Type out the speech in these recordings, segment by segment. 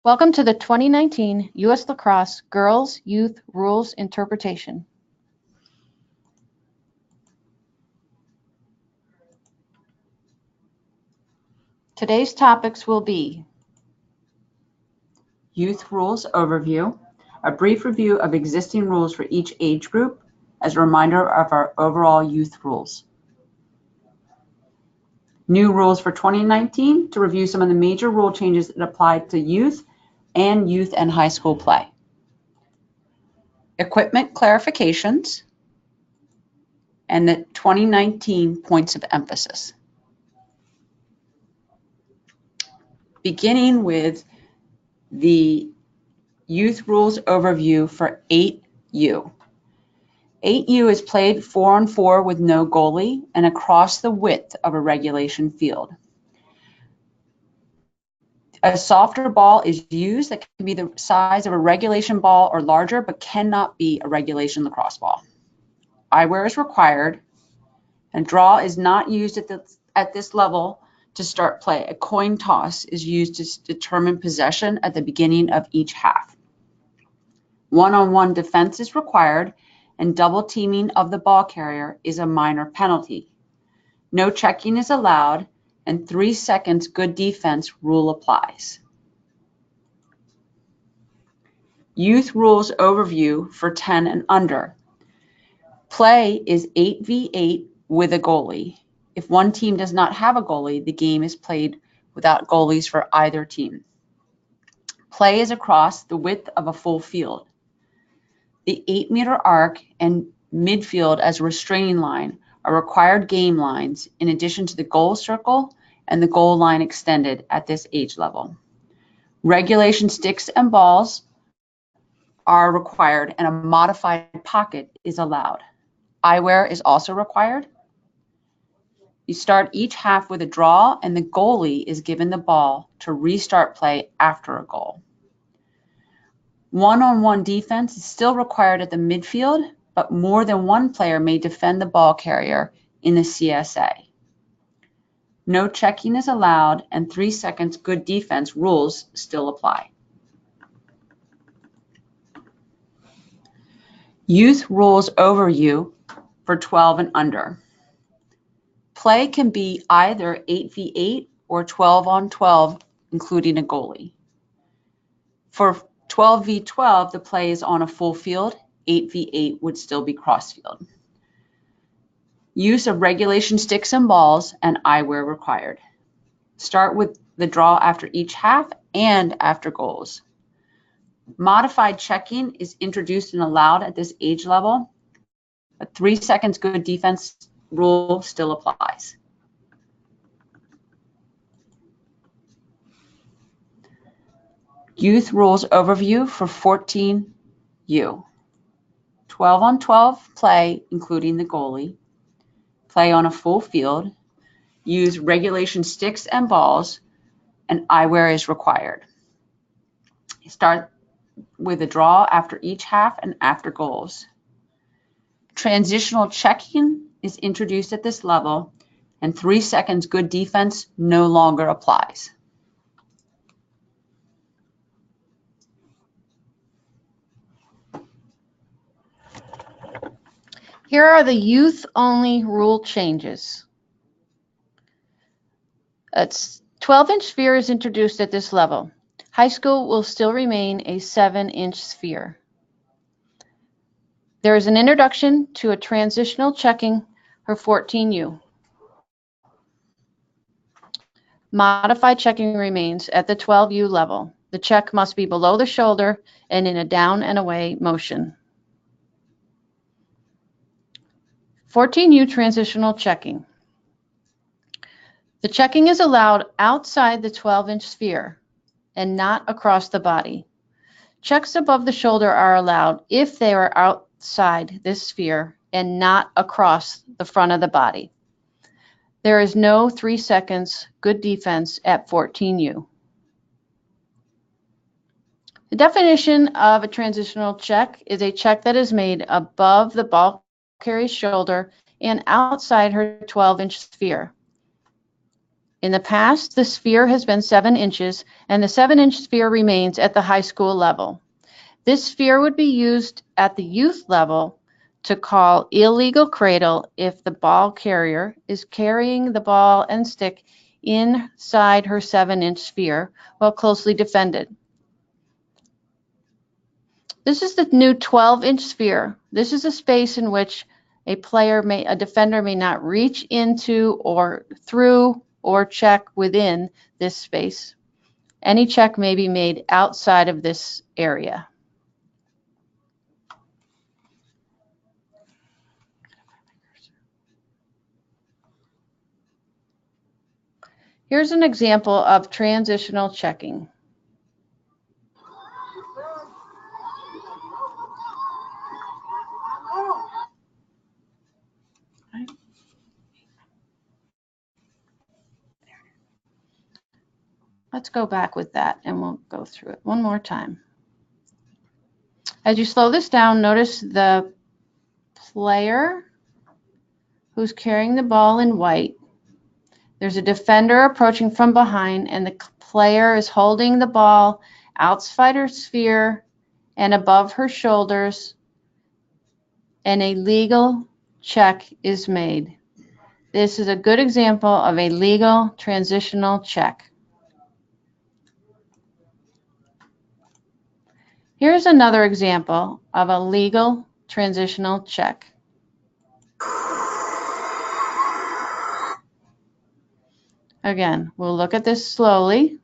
Welcome to the 2019 U.S. Lacrosse Girls Youth Rules Interpretation. Today's topics will be Youth Rules Overview, a brief review of existing rules for each age group as a reminder of our overall youth rules. New rules for 2019 to review some of the major rule changes that apply to youth and high school play. Equipment clarifications and the 2019 points of emphasis. Beginning with the Youth Rules Overview for 8U. 8U is played 4-on-4 with no goalie and across the width of a regulation field. A softer ball is used that can be the size of a regulation ball or larger, but cannot be a regulation lacrosse ball. Eyewear is required, and draw is not used at this level to start play. A coin toss is used to determine possession at the beginning of each half. One-on-one defense is required, and double teaming of the ball carrier is a minor penalty. No checking is allowed, and 3 seconds good defense rule applies. Youth Rules Overview for 10 and under. Play is 8v8 with a goalie. If one team does not have a goalie, the game is played without goalies for either team. Play is across the width of a full field. The 8-meter arc and midfield as a restraining line are required game lines in addition to the goal circle and the goal line extended at this age level. Regulation sticks and balls are required, and a modified pocket is allowed. Eyewear is also required. You start each half with a draw, and the goalie is given the ball to restart play after a goal. One-on-one defense is still required at the midfield, but more than one player may defend the ball carrier in the CSA. No checking is allowed, and 3 seconds good defense rules still apply. Youth Rules Overview for 12 and under. Play can be either 8v8 or 12-on-12, including a goalie. For 12v12, the play is on a full field. 8v8 would still be cross field. Use of regulation sticks and balls and eyewear required. Start with the draw after each half and after goals. Modified checking is introduced and allowed at this age level, but 3 seconds good defense rule still applies. Youth Rules Overview for 14U. 12-on-12 play, including the goalie. Play on a full field. Use regulation sticks and balls, and eyewear is required. Start with a draw after each half and after goals. Transitional checking is introduced at this level, and 3 seconds good defense no longer applies. Here are the youth-only rule changes. A 12-inch sphere is introduced at this level. High school will still remain a 7-inch sphere. There is an introduction to a transitional checking for 14U. Modified checking remains at the 12U level. The check must be below the shoulder and in a down and away motion. 14U transitional checking. The checking is allowed outside the 12-inch sphere and not across the body. Checks above the shoulder are allowed if they are outside this sphere and not across the front of the body. There is no 3 seconds good defense at 14U. The definition of a transitional check is a check that is made above the ball carrier's shoulder and outside her 12-inch sphere. In the past, the sphere has been 7 inches, and the 7-inch sphere remains at the high school level. This sphere would be used at the youth level to call illegal cradle if the ball carrier is carrying the ball and stick inside her 7-inch sphere while closely defended. This is the new 12-inch sphere. This is a space in which a defender may not reach into or through or check within this space. Any check may be made outside of this area. Here's an example of transitional checking. Let's go back with that and we'll go through it one more time. As you slow this down, notice the player who's carrying the ball in white. There's a defender approaching from behind, and the player is holding the ball outside her sphere and above her shoulders, and a legal check is made. This is a good example of a legal transitional check. Here's another example of a legal transitional check. Again, we'll look at this slowly.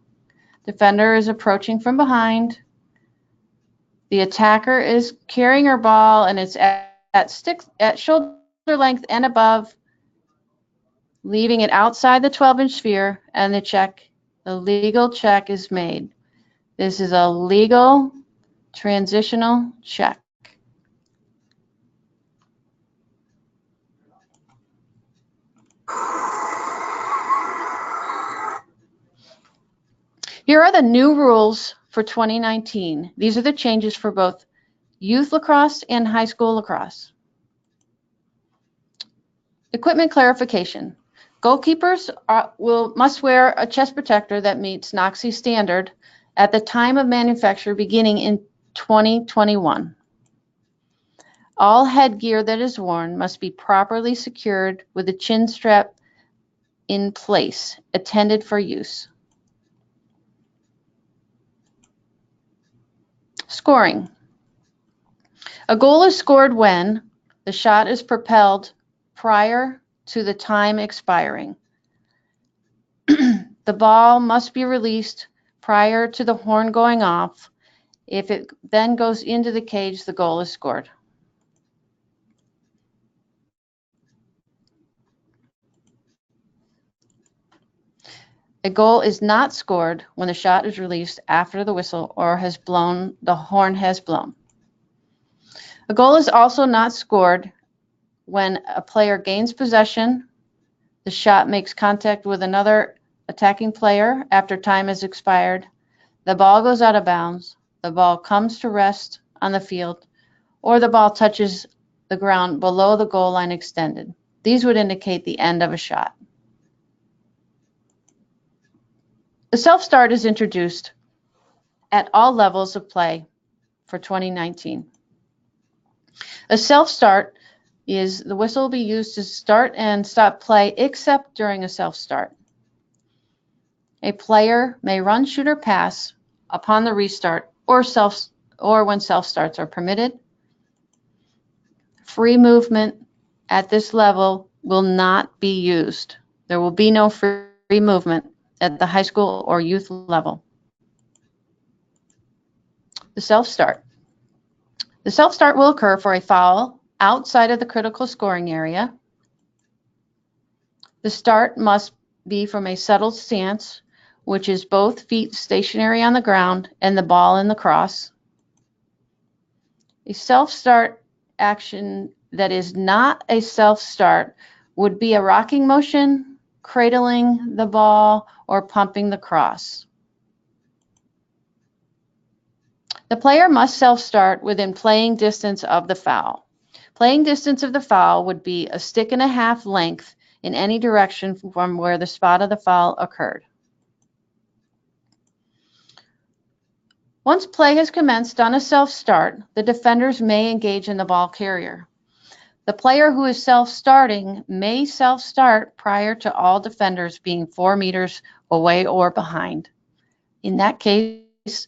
Defender is approaching from behind. The attacker is carrying her ball, and it's at shoulder length and above, leaving it outside the 12-inch sphere, and the legal check is made. This is a legal transitional check. Here are the new rules for 2019. These are the changes for both youth lacrosse and high school lacrosse. Equipment clarification. Goalkeepers must wear a chest protector that meets NOCSE standard at the time of manufacture beginning in 2021. All headgear that is worn must be properly secured with a chin strap in place, intended for use. Scoring. A goal is scored when the shot is propelled prior to the time expiring. The ball must be released prior to the horn going off. If it then goes into the cage, the goal is scored. A goal is not scored when the shot is released after the whistle or the horn has blown. A goal is also not scored when a player gains possession, the shot makes contact with another attacking player after time has expired, the ball goes out of bounds, the ball comes to rest on the field, or the ball touches the ground below the goal line extended. These would indicate the end of a shot. The self-start is introduced at all levels of play for 2019. A self-start is the whistle will be used to start and stop play except during a self-start. A player may run, shoot, or pass upon the restart or when self-starts are permitted. Free movement at this level will not be used. There will be no free movement at the high school or youth level. The self-start. The self-start will occur for a foul outside of the critical scoring area. The start must be from a settled stance, which is both feet stationary on the ground and the ball in the cross. A self-start action that is not a self-start would be a rocking motion, cradling the ball, or pumping the cross. The player must self-start within playing distance of the foul. Playing distance of the foul would be a stick and a half length in any direction from where the spot of the foul occurred. Once play has commenced on a self-start, the defenders may engage in the ball carrier. The player who is self-starting may self-start prior to all defenders being 4 meters away or behind. In that case,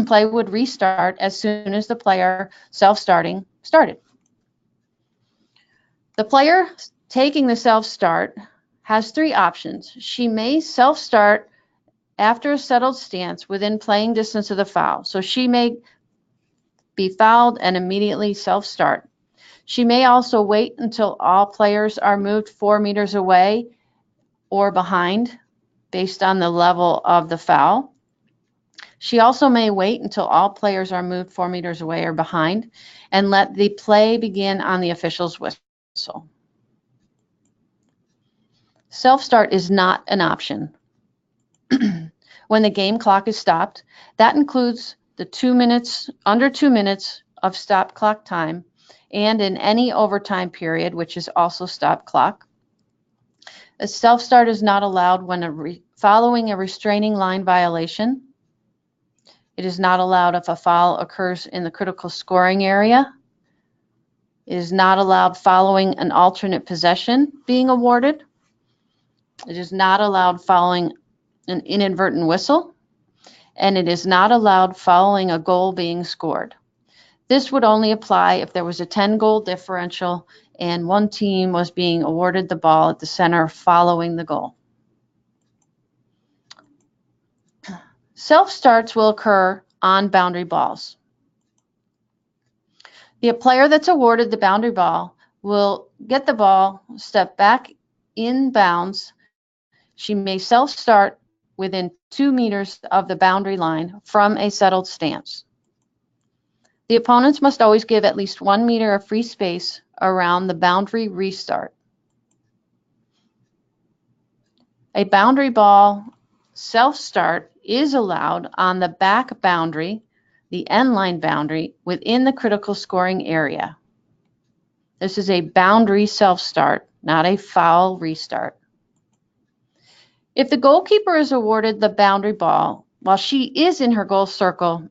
play would restart as soon as the player self-starting started. The player taking the self-start has 3 options. She may self-start after a settled stance within playing distance of the foul. So she may be fouled and immediately self-start. She may also wait until all players are moved 4 meters away or behind based on the level of the foul. She also may wait until all players are moved 4 meters away or behind and let the play begin on the official's whistle. Self-start is not an option. When the game clock is stopped, that includes the 2 minutes, under 2 minutes of stop clock time, and in any overtime period, which is also stop clock. A self-start is not allowed when following a restraining line violation. It is not allowed if a foul occurs in the critical scoring area. It is not allowed following an alternate possession being awarded. It is not allowed following an inadvertent whistle, and it is not allowed following a goal being scored. This would only apply if there was a 10-goal differential and one team was being awarded the ball at the center following the goal. Self-starts will occur on boundary balls. The player that's awarded the boundary ball will get the ball, step back in bounds. She may self-start within 2 meters of the boundary line from a settled stance. The opponents must always give at least 1 meter of free space around the boundary restart. A boundary ball self-start is allowed on the back boundary, the end line boundary, within the critical scoring area. This is a boundary self-start, not a foul restart. If the goalkeeper is awarded the boundary ball while she is in her goal circle,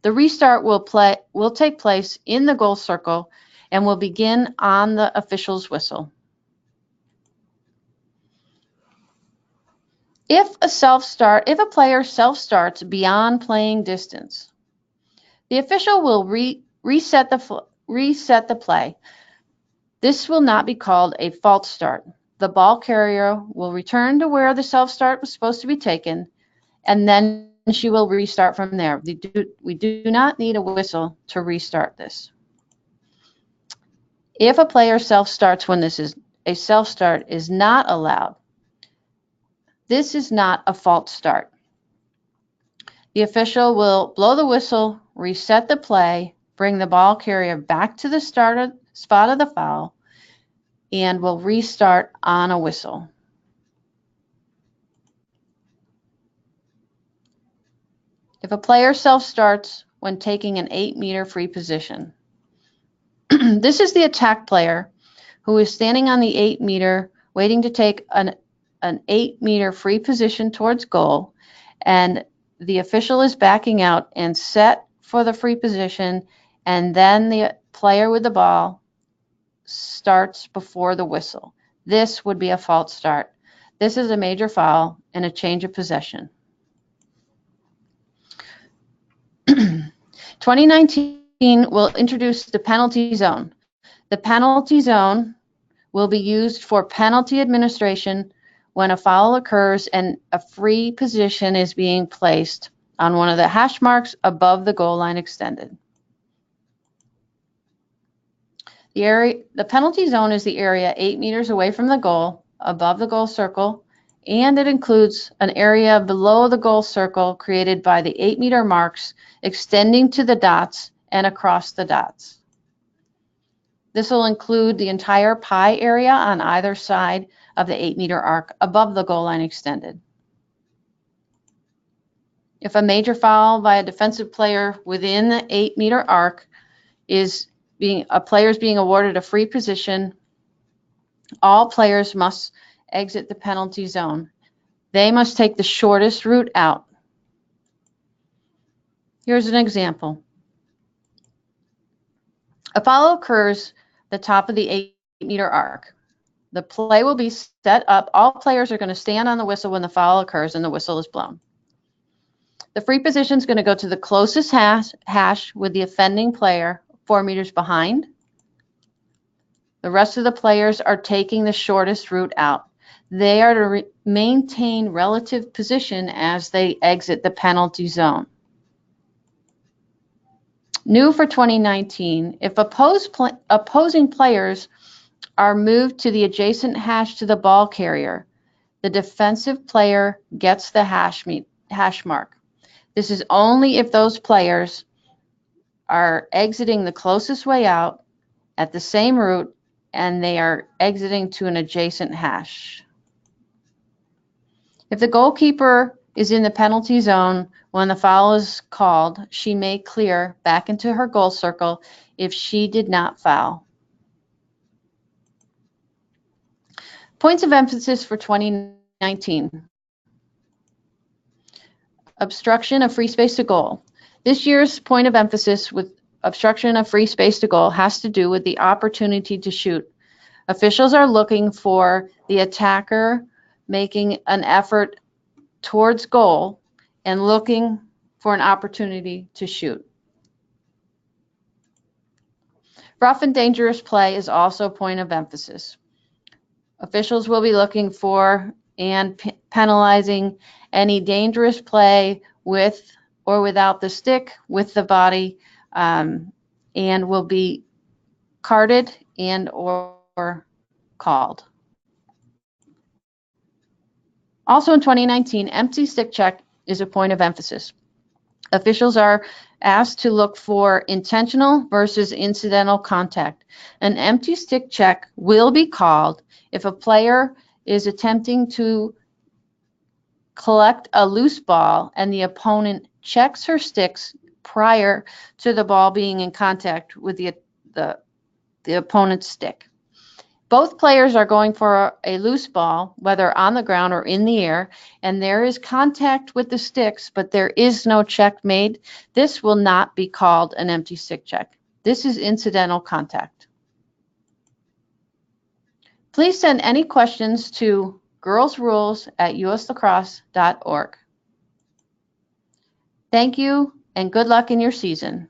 the restart will take place in the goal circle and will begin on the official's whistle. If a player self-starts beyond playing distance, the official will reset the play. This will not be called a false start. The ball carrier will return to where the self-start was supposed to be taken, and then she will restart from there. We do not need a whistle to restart this. If a player self-starts when a self-start is not allowed, this is not a false start. The official will blow the whistle, reset the play, bring the ball carrier back to the spot of the foul, and will restart on a whistle. If a player self-starts when taking an 8-meter free position, this is the attack player who is standing on the 8-meter waiting to take an 8-meter free position towards goal, and the official is backing out and set for the free position, and then the player with the ball starts before the whistle. This would be a false start. This is a major foul and a change of possession. 2019 will introduce the penalty zone. The penalty zone will be used for penalty administration when a foul occurs and a free position is being placed on one of the hash marks above the goal line extended. The penalty zone is the area 8 meters away from the goal, above the goal circle, and it includes an area below the goal circle created by the 8-meter marks extending to the dots and across the dots. This will include the entire pie area on either side of the 8-meter arc above the goal line extended. If a major foul by a defensive player within the 8-meter arc a player is being awarded a free position, All players must exit the penalty zone. They must take the shortest route out. Here's an example. A foul occurs at the top of the 8-meter arc. The play will be set up. All players are going to stand on the whistle when the foul occurs and the whistle is blown. The free position is going to go to the closest hash with the offending player 4 meters behind. The rest of the players are taking the shortest route out. They are to maintain relative position as they exit the penalty zone. New for 2019, if opposing players are moved to the adjacent hash to the ball carrier, the defensive player gets the hash mark. This is only if those players are exiting the closest way out at the same route and they are exiting to an adjacent hash. If the goalkeeper is in the penalty zone when the foul is called, she may clear back into her goal circle if she did not foul. Points of emphasis for 2019. Obstruction of free space to goal. This year's point of emphasis with obstruction of free space to goal has to do with the opportunity to shoot. Officials are looking for the attacker making an effort towards goal and looking for an opportunity to shoot. Rough and dangerous play is also a point of emphasis. Officials will be looking for and penalizing any dangerous play with or without the stick, with the body, and will be carded and or called. Also in 2019, empty stick check is a point of emphasis. Officials are asked to look for intentional versus incidental contact. An empty stick check will be called if a player is attempting to collect a loose ball and the opponent checks her sticks prior to the ball being in contact with the opponent's stick. Both players are going for a loose ball, whether on the ground or in the air, and there is contact with the sticks, but there is no check made. This will not be called an empty stick check. This is incidental contact. Please send any questions to girlsrules@uslacrosse.org. Thank you, and good luck in your season.